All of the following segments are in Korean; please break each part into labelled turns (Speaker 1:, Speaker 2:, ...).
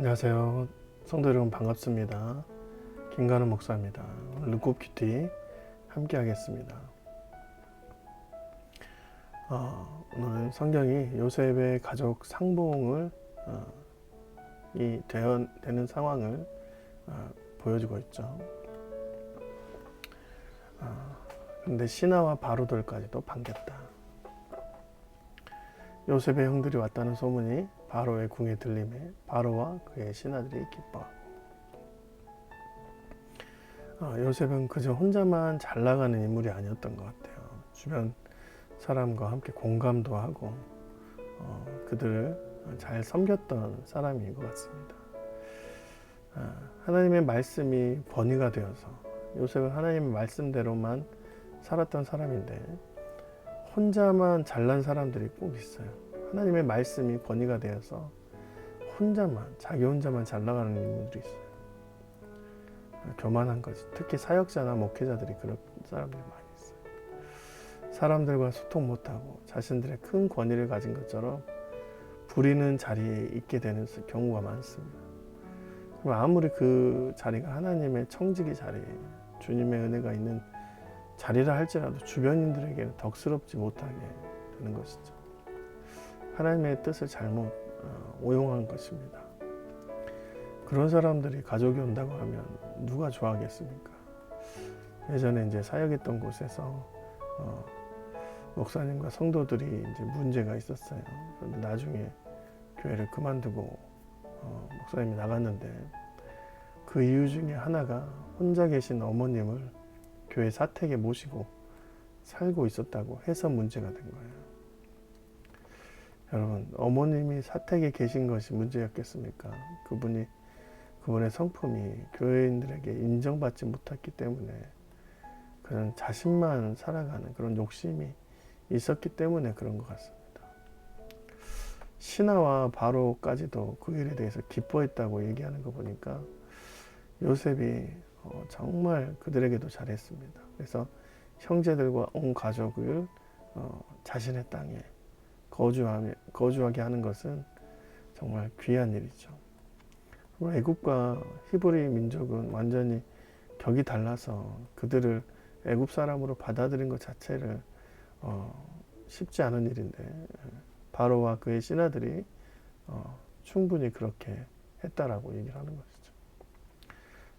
Speaker 1: 안녕하세요. 성도 여러분 반갑습니다. 김관우 목사입니다. 오늘 르꼬큐티 함께 하겠습니다. 오늘 성경이 요셉의 가족 상봉을 되는 상황을 보여주고 있죠. 근데 신하와 바로들까지도 반겼다. 요셉의 형들이 왔다는 소문이 바로의 궁에 들림에 바로와 그의 신하들이 기뻐하고, 요셉은 그저 혼자만 잘 나가는 인물이 아니었던 것 같아요. 주변 사람과 함께 공감도 하고 그들을 잘 섬겼던 사람인 것 같습니다. 하나님의 말씀이 번위가 되어서 요셉은 하나님의 말씀대로만 살았던 사람인데, 혼자만 잘난 사람들이 꼭 있어요. 하나님의 말씀이 번위가 되어서 자기 혼자만 잘 나가는 인물들이 있어요. 교만한 거지. 특히 사역자나 목회자들이 그런 사람들이 많이 있어요. 사람들과 소통 못하고 자신들의 큰 권위를 가진 것처럼 부리는 자리에 있게 되는 경우가 많습니다. 아무리 그 자리가 하나님의 청지기 자리예요, 주님의 은혜가 있는 자리라 할지라도 주변인들에게는 덕스럽지 못하게 되는 것이죠. 하나님의 뜻을 잘못 오용한 것입니다. 그런 사람들이 가족이 온다고 하면 누가 좋아하겠습니까? 예전에 이제 사역했던 곳에서 목사님과 성도들이 이제 문제가 있었어요. 그런데 나중에 교회를 그만두고 목사님이 나갔는데, 그 이유 중에 하나가 혼자 계신 어머님을 교회 사택에 모시고 살고 있었다고 해서 문제가 된 거예요. 여러분, 어머님이 사택에 계신 것이 문제였겠습니까? 그분의 성품이 교회인들에게 인정받지 못했기 때문에, 그런 자신만 살아가는 그런 욕심이 있었기 때문에 그런 것 같습니다. 신하와 바로까지도 그 일에 대해서 기뻐했다고 얘기하는 거 보니까 요셉이 정말 그들에게도 잘했습니다. 그래서 형제들과 온 가족을 자신의 땅에 거주하게 하는 것은 정말 귀한 일이죠. 애굽과 히브리 민족은 완전히 격이 달라서 그들을 애굽 사람으로 받아들인 것 자체를 쉽지 않은 일인데, 바로와 그의 신하들이 충분히 그렇게 했다라고 얘기를 하는 것이죠.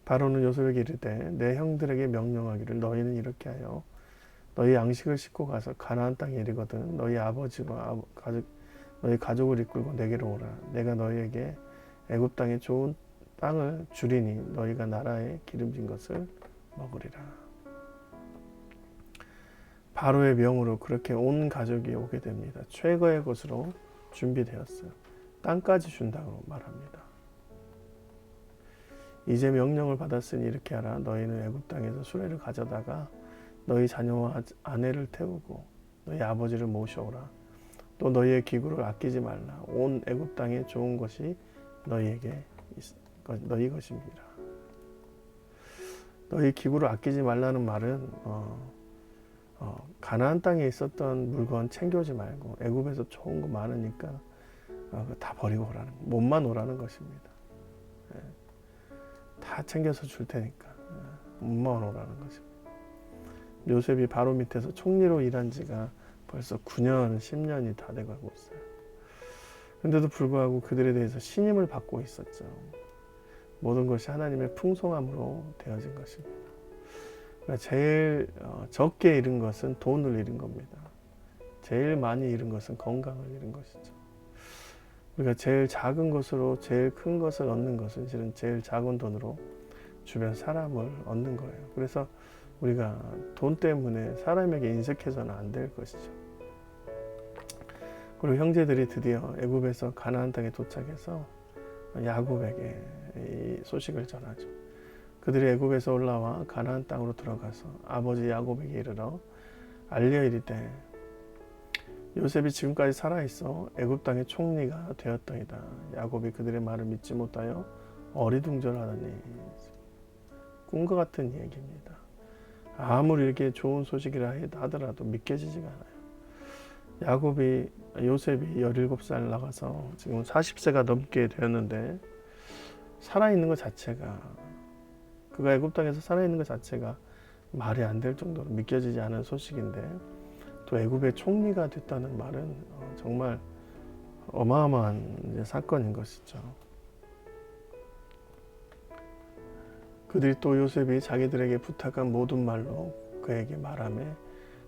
Speaker 1: 바로는 요셉에게 이르되 내 형들에게 명령하기를 너희는 이렇게 하여 너희 양식을 싣고 가서 가나안 땅에 이르거든 너희 아버지와 너희 가족을 이끌고 내게로 오라. 내가 너희에게 애굽 땅에 좋은 땅을 주리니 너희가 나라에 기름진 것을 먹으리라. 바로의 명으로 그렇게 온 가족이 오게 됩니다. 최고의 것으로 준비되었어요. 땅까지 준다고 말합니다. 이제 명령을 받았으니 이렇게 하라. 너희는 애굽 땅에서 수레를 가져다가 너희 자녀와 아내를 태우고 너희 아버지를 모셔오라. 또 너희의 기구를 아끼지 말라. 온 애굽 땅에 좋은 것이 너희 것입니다. 너희 기구를 아끼지 말라는 말은 가나안 땅에 있었던 물건 챙겨오지 말고 애굽에서 좋은 거 많으니까 다 버리고 오라는, 몸만 오라는 것입니다. 다 챙겨서 줄 테니까 몸만 오라는 것입니다. 요셉이 바로 밑에서 총리로 일한 지가 벌써 9년, 10년이 다 돼가고 있어요. 그런데도 불구하고 그들에 대해서 신임을 받고 있었죠. 모든 것이 하나님의 풍성함으로 되어진 것입니다. 그러니까 제일 적게 잃은 것은 돈을 잃은 겁니다. 제일 많이 잃은 것은 건강을 잃은 것이죠. 우리가 제일 작은 것으로 제일 큰 것을 얻는 것은 실은 제일 작은 돈으로 주변 사람을 얻는 거예요. 그래서 우리가 돈 때문에 사람에게 인색해서는 안 될 것이죠. 그리고 형제들이 드디어 애굽에서 가나안 땅에 도착해서 야곱에게 이 소식을 전하죠. 그들이 애굽에서 올라와 가나안 땅으로 들어가서 아버지 야곱에게 이르러 알려 이르되 요셉이 지금까지 살아있어 애굽 땅의 총리가 되었더이다. 야곱이 그들의 말을 믿지 못하여 어리둥절하더니, 꿈과 같은 얘기입니다. 아무리 이렇게 좋은 소식이라 하더라도 믿겨지지가 않아요. 요셉이 17살 나가서 지금 40세가 넘게 되었는데 살아있는 것 자체가, 그가 애굽 땅에서 살아있는 것 자체가 말이 안 될 정도로 믿겨지지 않은 소식인데, 또 애굽의 총리가 됐다는 말은 정말 어마어마한 이제 사건인 것이죠. 그들이 또 요셉이 자기들에게 부탁한 모든 말로 그에게 말하며,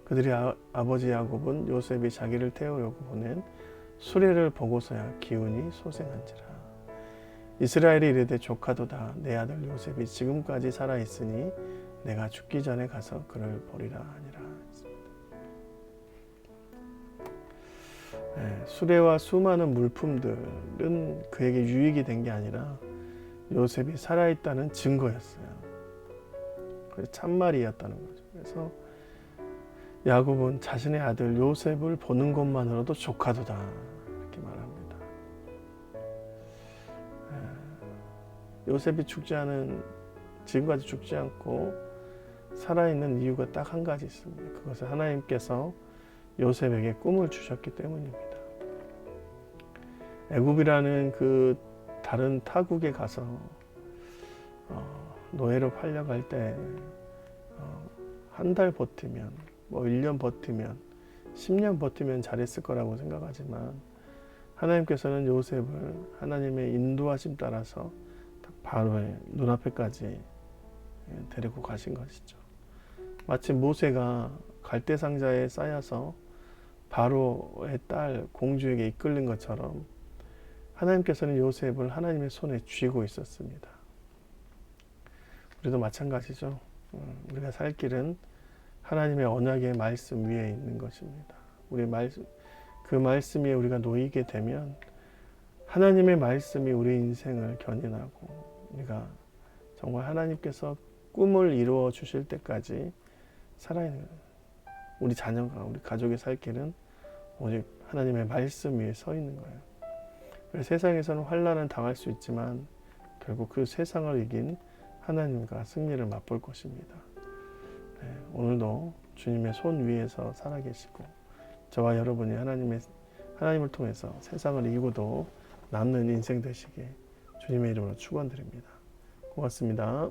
Speaker 1: 그들이 아버지 야곱은 요셉이 자기를 태우려고 보낸 수레를 보고서야 기운이 소생한지라. 이스라엘이 이르되 조카도다, 내 아들 요셉이 지금까지 살아있으니 내가 죽기 전에 가서 그를 보리라 하니라. 수레와 수많은 물품들은 그에게 유익이 된 게 아니라 요셉이 살아있다는 증거였어요. 그래서 참말이었다는 거죠. 그래서 야곱은 자신의 아들 요셉을 보는 것만으로도 조카도다 이렇게 말합니다. 요셉이 지금까지 죽지 않고 살아있는 이유가 딱 한 가지 있습니다. 그것은 하나님께서 요셉에게 꿈을 주셨기 때문입니다. 애굽이라는 그 다른 타국에 가서 노예로 팔려갈 때 한 달 버티면, 뭐 1년 버티면, 10년 버티면 잘했을 거라고 생각하지만, 하나님께서는 요셉을 하나님의 인도하심 따라서 바로의 눈앞에까지 데리고 가신 것이죠. 마치 모세가 갈대상자에 쌓여서 바로의 딸 공주에게 이끌린 것처럼 하나님께서는 요셉을 하나님의 손에 쥐고 있었습니다. 우리도 마찬가지죠. 우리가 살 길은 하나님의 언약의 말씀 위에 있는 것입니다. 그 말씀 위에 우리가 놓이게 되면 하나님의 말씀이 우리 인생을 견인하고, 우리가 정말 하나님께서 꿈을 이루어 주실 때까지 살아있는, 우리 자녀가, 우리 가족의 살 길은 오직 하나님의 말씀 위에 서 있는 거예요. 그래서 세상에서는 환난을 당할 수 있지만 결국 그 세상을 이긴 하나님과 승리를 맛볼 것입니다. 오늘도 주님의 손 위에서 살아계시고, 저와 여러분이 하나님을 통해서 세상을 이기고도 남는 인생 되시길 주님의 이름으로 축원드립니다. 고맙습니다.